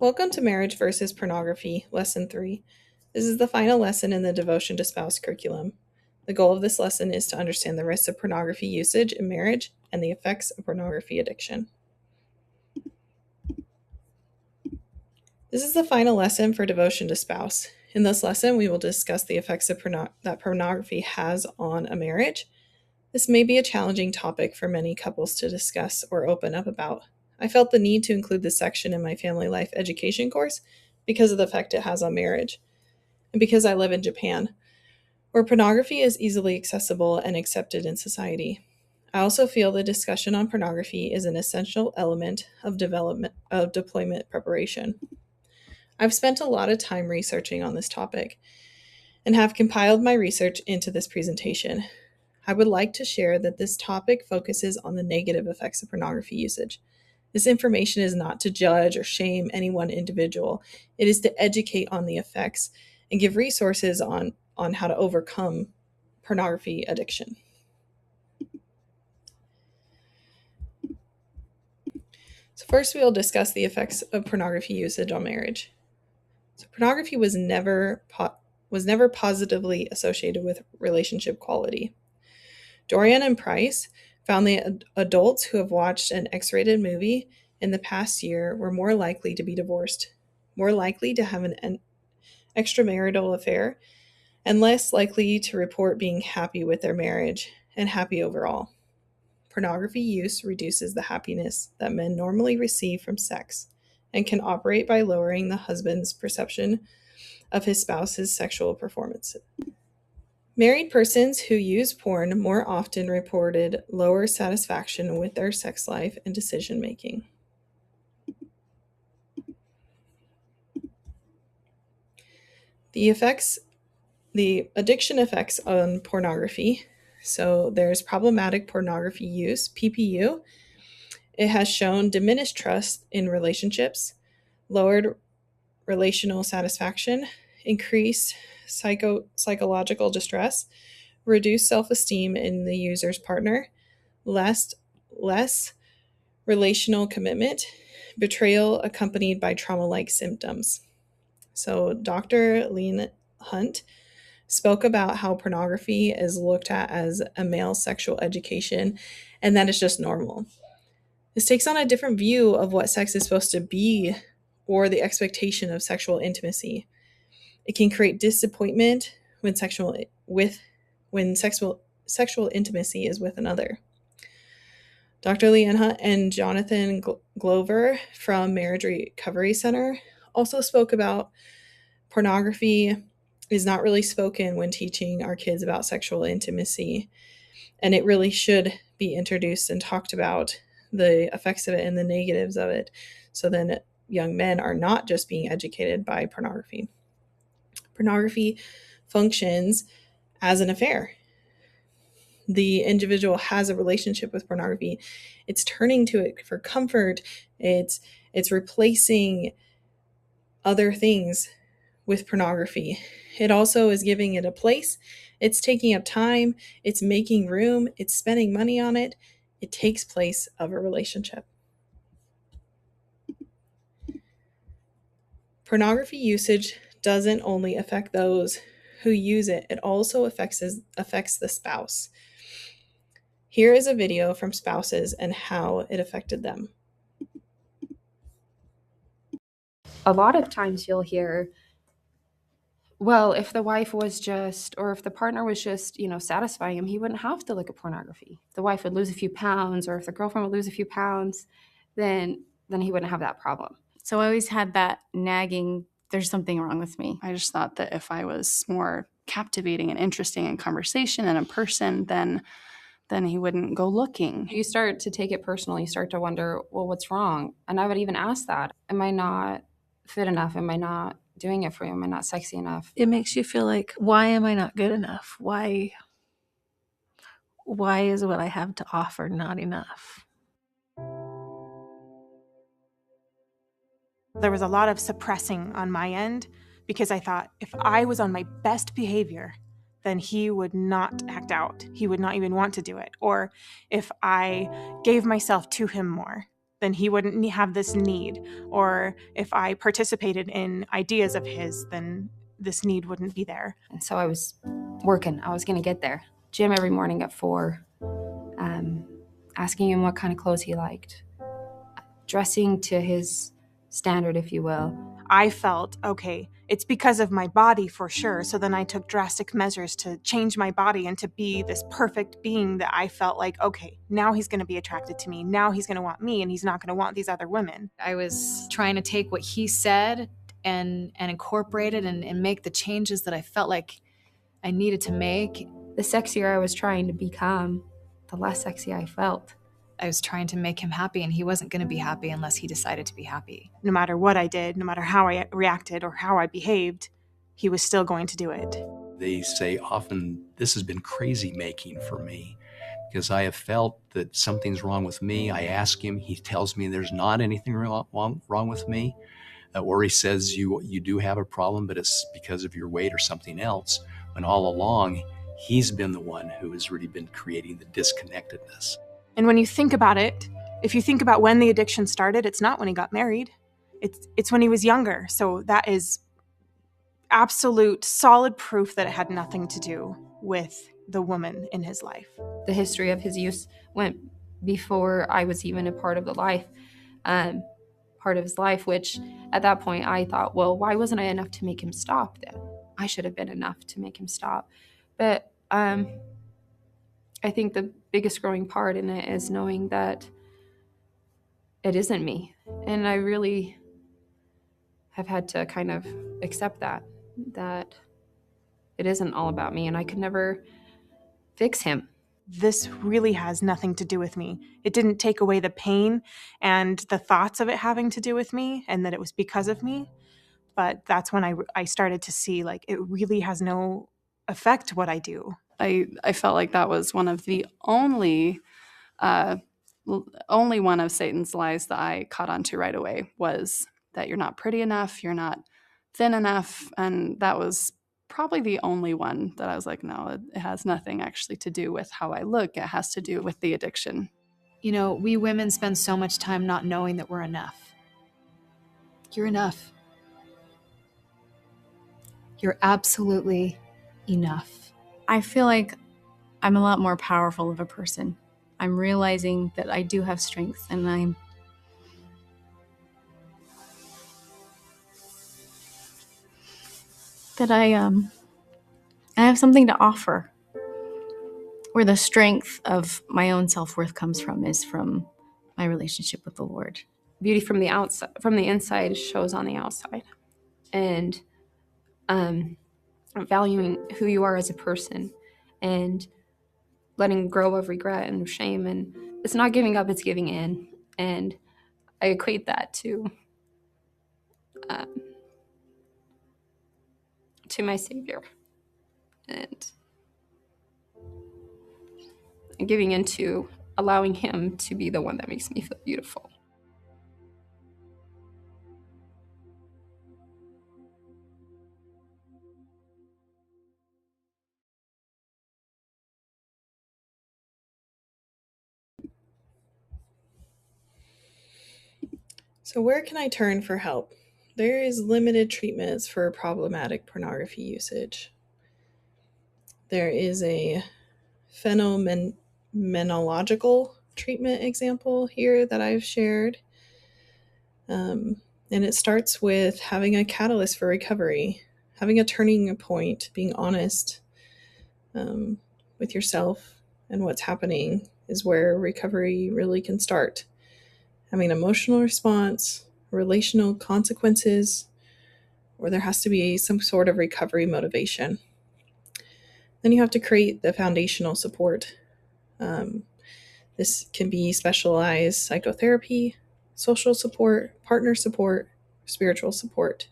Welcome to Marriage versus Pornography, Lesson 3. This is the final lesson in the Devotion to Spouse curriculum. The goal of this lesson is to understand the risks of pornography usage in marriage and the effects of pornography addiction. This is the final lesson for Devotion to Spouse. In this lesson, we will discuss the effects of that pornography has on a marriage. This may be a challenging topic for many couples to discuss or open up about. I felt the need to include this section in my family life education course because of the effect it has on marriage, and because I live in Japan, where pornography is easily accessible and accepted in society. I also feel the discussion on pornography is an essential element of deployment preparation. I've spent a lot of time researching on this topic and have compiled my research into this presentation. I would like to share that this topic focuses on the negative effects of pornography usage. This information is not to judge or shame any one individual. It is to educate on the effects and give resources on how to overcome pornography addiction. So first we will discuss the effects of pornography usage on marriage. So pornography was never positively associated with relationship quality. Dorian and Price found that adults who have watched an X-rated movie in the past year were more likely to be divorced, more likely to have an extramarital affair, and less likely to report being happy with their marriage and happy overall. Pornography use reduces the happiness that men normally receive from sex and can operate by lowering the husband's perception of his spouse's sexual performance. Married persons who use porn more often reported lower satisfaction with their sex life and decision making. The addiction effects on pornography. So there's problematic pornography use, PPU. It has shown diminished trust in relationships, lowered relational satisfaction, increased psychological distress, reduced self-esteem in the user's partner, less relational commitment, betrayal accompanied by trauma-like symptoms. So Dr. Lean Hunt spoke about how pornography is looked at as a male sexual education and that it's just normal. This takes on a different view of what sex is supposed to be or the expectation of sexual intimacy. It can create disappointment when sexual intimacy is with another. Dr. Leanna and Jonathan Glover from Marriage Recovery Center also spoke about pornography is not really spoken when teaching our kids about sexual intimacy, and it really should be introduced and talked about the effects of it and the negatives of it, so then young men are not just being educated by pornography. Pornography functions as an affair. The individual has a relationship with pornography. It's turning to it for comfort. It's replacing other things with pornography. It also is giving it a place. It's taking up time. It's making room. It's spending money on it. It takes place of a relationship. Pornography usage doesn't only affect those who use it, it also affects the spouse. Here is a video from spouses and how it affected them. A lot of times you'll hear, well, if the wife was just, or if the partner was just, satisfying him, he wouldn't have to look at pornography. If the wife would lose a few pounds, or if the girlfriend would lose a few pounds, then he wouldn't have that problem. So I always had that nagging, there's something wrong with me. I just thought that if I was more captivating and interesting in conversation and in person, then he wouldn't go looking. You start to take it personal. You start to wonder, well, what's wrong? And I would even ask that. Am I not fit enough? Am I not doing it for you? Am I not sexy enough? It makes you feel like, why am I not good enough? Why is what I have to offer not enough? There was a lot of suppressing on my end because I thought if I was on my best behavior, then he would not act out. He would not even want to do it. Or if I gave myself to him more, then he wouldn't have this need. Or if I participated in ideas of his, then this need wouldn't be there. And so I was working. I was going to get there. Gym every morning at 4, asking him what kind of clothes he liked, dressing to his standard, if you will. I felt, okay, it's because of my body for sure. So then I took drastic measures to change my body and to be this perfect being that I felt like, okay, now he's going to be attracted to me. Now he's going to want me, and he's not going to want these other women. I was trying to take what he said and incorporate it and make the changes that I felt like I needed to make. The sexier I was trying to become, the less sexy I felt. I was trying to make him happy, and he wasn't going to be happy unless he decided to be happy. No matter what I did, no matter how I reacted or how I behaved, he was still going to do it. They say often, this has been crazy making for me because I have felt that something's wrong with me. I ask him, he tells me there's not anything wrong with me. Or he says you do have a problem, but it's because of your weight or something else. When all along, he's been the one who has really been creating the disconnectedness. And when you think about it, if you think about when the addiction started, it's not when he got married. It's when he was younger. So that is absolute solid proof that it had nothing to do with the woman in his life. The history of his use went before I was even a part of his life, which at that point I thought, well, why wasn't I enough to make him stop then? I should have been enough to make him stop. But I think the biggest growing part in it is knowing that it isn't me. And I really have had to kind of accept that it isn't all about me, and I could never fix him. This really has nothing to do with me. It didn't take away the pain and the thoughts of it having to do with me and that it was because of me. But that's when I started to see, like, it really has no effect what I do. I felt like that was one of the only one of Satan's lies that I caught on to right away, was that you're not pretty enough, you're not thin enough. And that was probably the only one that I was like, no, it has nothing actually to do with how I look. It has to do with the addiction. You know, we women spend so much time not knowing that we're enough. You're enough. You're absolutely enough. I feel like I'm a lot more powerful of a person. I'm realizing that I do have strength, and I have something to offer. Where the strength of my own self-worth comes from is from my relationship with the Lord. Beauty from the outside, from the inside, shows on the outside. And valuing who you are as a person and letting go of regret and shame. And it's not giving up, it's giving in. And I equate that to my Savior. And giving into allowing him to be the one that makes me feel beautiful. So where can I turn for help? There is limited treatments for problematic pornography usage. There is a phenomenological treatment example here that I've shared. And it starts with having a catalyst for recovery, having a turning point, being honest with yourself and what's happening is where recovery really can start. Having an emotional response, relational consequences, or there has to be some sort of recovery motivation. Then you have to create the foundational support. This can be specialized psychotherapy, social support, partner support, spiritual support.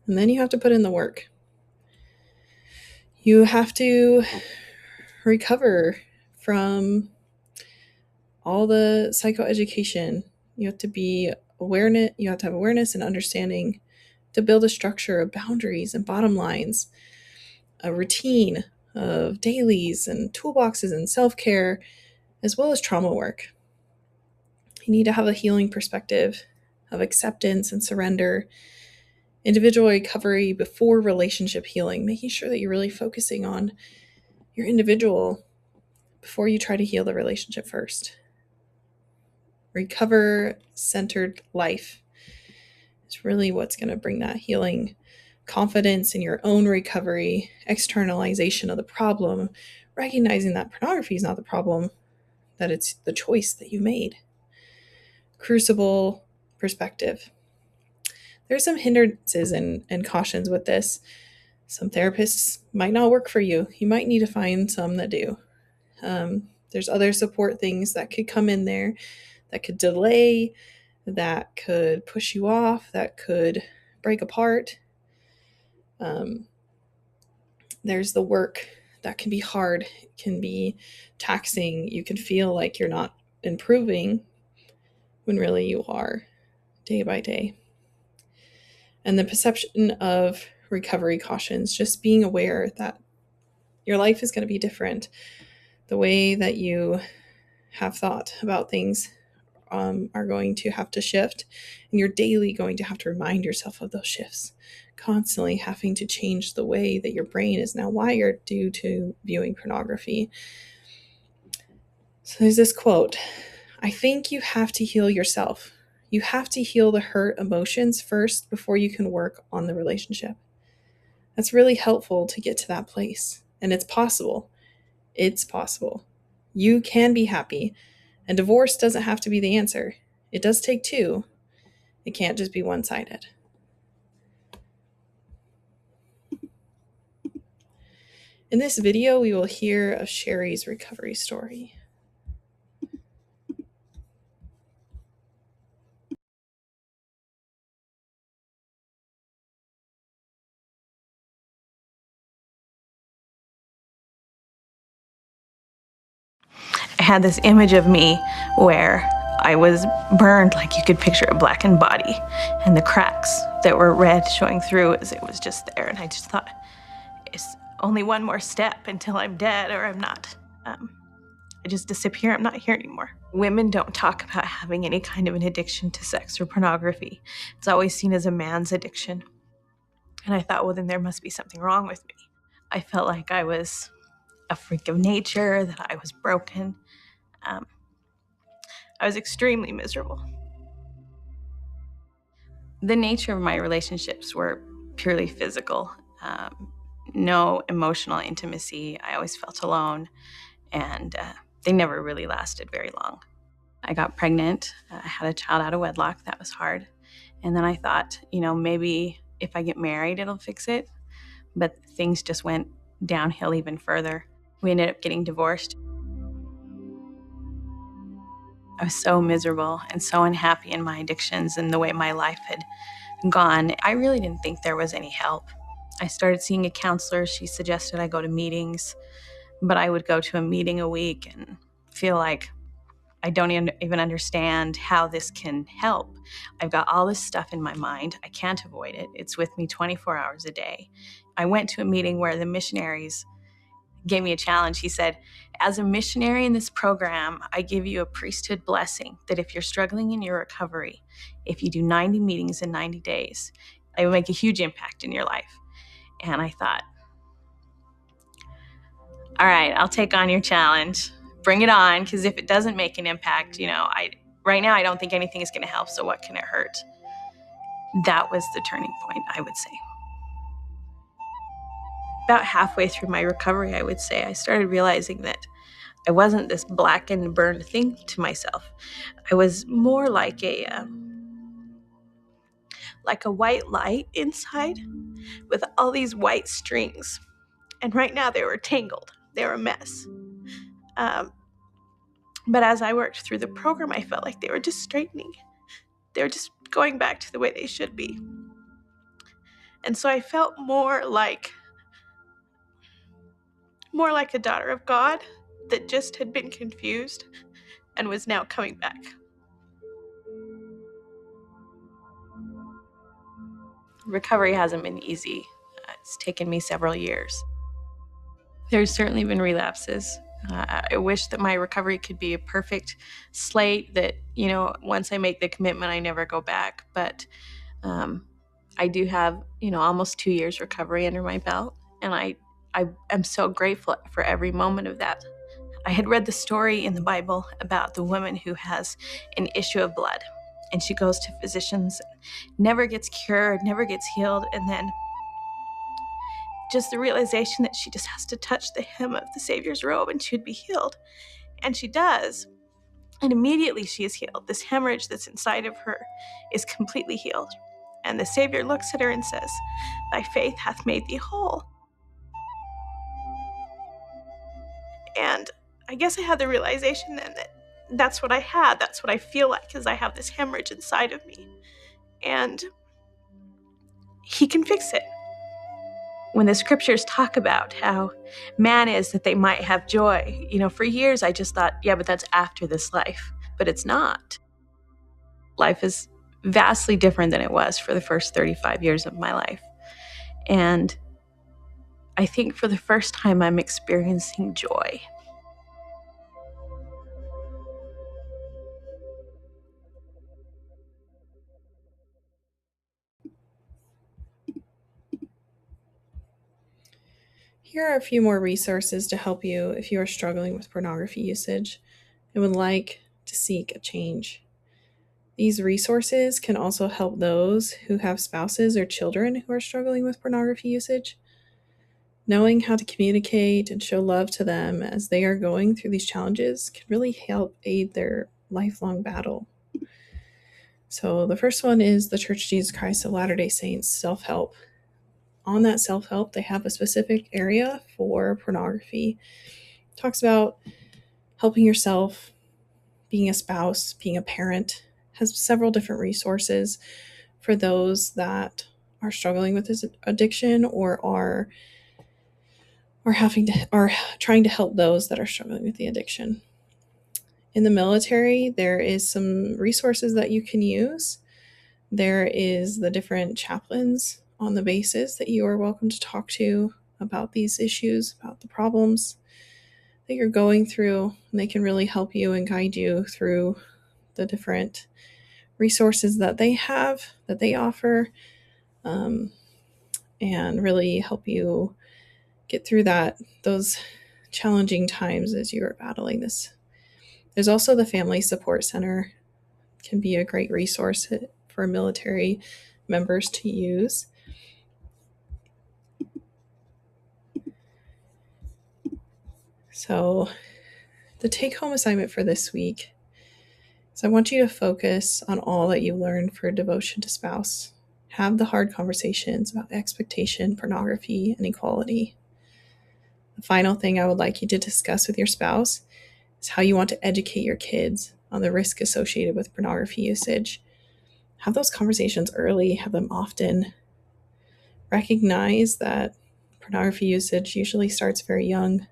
And then you have to put in the work. You have to recover from all the psychoeducation. You have to have awareness and understanding to build a structure of boundaries and bottom lines, a routine of dailies and toolboxes and self-care, as well as trauma work. You need to have a healing perspective of acceptance and surrender, individual recovery before relationship healing, making sure that you're really focusing on your individual before you try to heal the relationship first. Recover-centered life is really what's going to bring that healing, confidence in your own recovery, externalization of the problem, recognizing that pornography is not the problem, that it's the choice that you made. Crucible perspective. There's some hindrances and cautions with this. Some therapists might not work for you. You might need to find some that do. There's other support things that could come in there that could delay, that could push you off, that could break apart. There's the work that can be hard, it can be taxing. You can feel like you're not improving when really you are, day by day. And the perception of recovery cautions, just being aware that your life is going to be different. The way that you have thought about things are going to have to shift, and you're daily going to have to remind yourself of those shifts, constantly having to change the way that your brain is now wired due to viewing pornography. So there's this quote, I think you have to heal yourself. You have to heal the hurt emotions first before you can work on the relationship. That's really helpful to get to that place. And it's possible. It's possible. You can be happy. And divorce doesn't have to be the answer. It does take two. It can't just be one-sided. In this video, we will hear of Sherry's recovery story. I had this image of me where I was burned, like you could picture a blackened body, and the cracks that were red showing through as it was just there. And I just thought, it's only one more step until I'm dead or I'm not. I just disappear. I'm not here anymore. Women don't talk about having any kind of an addiction to sex or pornography. It's always seen as a man's addiction. And I thought, well, then there must be something wrong with me. I felt like I was a freak of nature, that I was broken. I was extremely miserable. The nature of my relationships were purely physical. No emotional intimacy. I always felt alone, and they never really lasted very long. I got pregnant. I had a child out of wedlock. That was hard. And then I thought, maybe if I get married, it'll fix it. But things just went downhill even further. We ended up getting divorced. I was so miserable and so unhappy in my addictions and the way my life had gone. I really didn't think there was any help. I started seeing a counselor. She suggested I go to meetings, but I would go to a meeting a week and feel like I don't even understand how this can help. I've got all this stuff in my mind. I can't avoid it. It's with me 24 hours a day. I went to a meeting where the missionaries gave me a challenge. He said, as a missionary in this program, I give you a priesthood blessing that if you're struggling in your recovery, if you do 90 meetings in 90 days, it will make a huge impact in your life. And I thought, all right, I'll take on your challenge. Bring it on, because if it doesn't make an impact, right now I don't think anything is going to help, so what can it hurt? That was the turning point, I would say. About halfway through my recovery, I would say, I started realizing that I wasn't this black and burned thing to myself. I was more like a white light inside with all these white strings. And right now they were tangled. They were a mess. But as I worked through the program, I felt like they were just straightening. They were just going back to the way they should be. And so I felt more like a daughter of God that just had been confused and was now coming back. Recovery hasn't been easy. It's taken me several years. There's certainly been relapses. I wish that my recovery could be a perfect slate that, once I make the commitment, I never go back. But I do have, almost 2 years recovery under my belt. And I am so grateful for every moment of that. I had read the story in the Bible about the woman who has an issue of blood. And she goes to physicians, never gets cured, never gets healed. And then just the realization that she just has to touch the hem of the Savior's robe and she'd be healed. And she does. And immediately she is healed. This hemorrhage that's inside of her is completely healed. And the Savior looks at her and says, "Thy faith hath made thee whole." And I guess I had the realization then that that's what I had. That's what I feel like, is I have this hemorrhage inside of me. And He can fix it. When the scriptures talk about how man is that they might have joy, for years I just thought, yeah, but that's after this life. But it's not. Life is vastly different than it was for the first 35 years of my life. And I think for the first time I'm experiencing joy. Here are a few more resources to help you if you are struggling with pornography usage and would like to seek a change. These resources can also help those who have spouses or children who are struggling with pornography usage. Knowing how to communicate and show love to them as they are going through these challenges can really help aid their lifelong battle. So the first one is the Church of Jesus Christ of Latter-day Saints self-help. On that self-help, they have a specific area for pornography. It talks about helping yourself, being a spouse, being a parent, has several different resources for those that are struggling with this addiction or are trying to help those that are struggling with the addiction. In the military, there is some resources that you can use. There is the different chaplains on the bases that you are welcome to talk to about these issues, about the problems that you're going through. And they can really help you and guide you through the different resources that they have, that they offer, and really help you get through those challenging times as you are battling this. There's also the Family Support Center. It can be a great resource for military members to use. So the take-home assignment for this week is I want you to focus on all that you learned for devotion to spouse. Have the hard conversations about expectation, pornography, and equality. The final thing I would like you to discuss with your spouse is how you want to educate your kids on the risk associated with pornography usage. Have those conversations early, have them often. Recognize that pornography usage usually starts very young.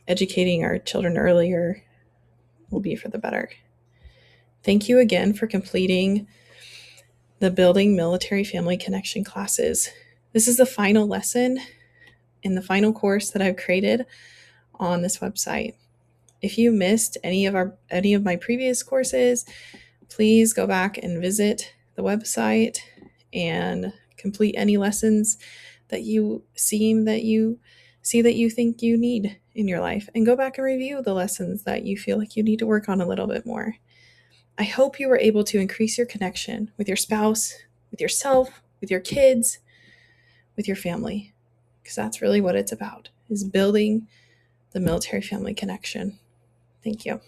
Educating our children earlier will be for the better. Thank you again for completing the Building Military Family Connection classes. This is the final lesson in the final course that I've created on this website. If you missed any of my previous courses, please go back and visit the website and complete any lessons that you think you need in your life, and go back and review the lessons that you feel like you need to work on a little bit more. I hope you were able to increase your connection with your spouse, with yourself, with your kids, with your family, because that's really what it's about, is building the military family connection. Thank you.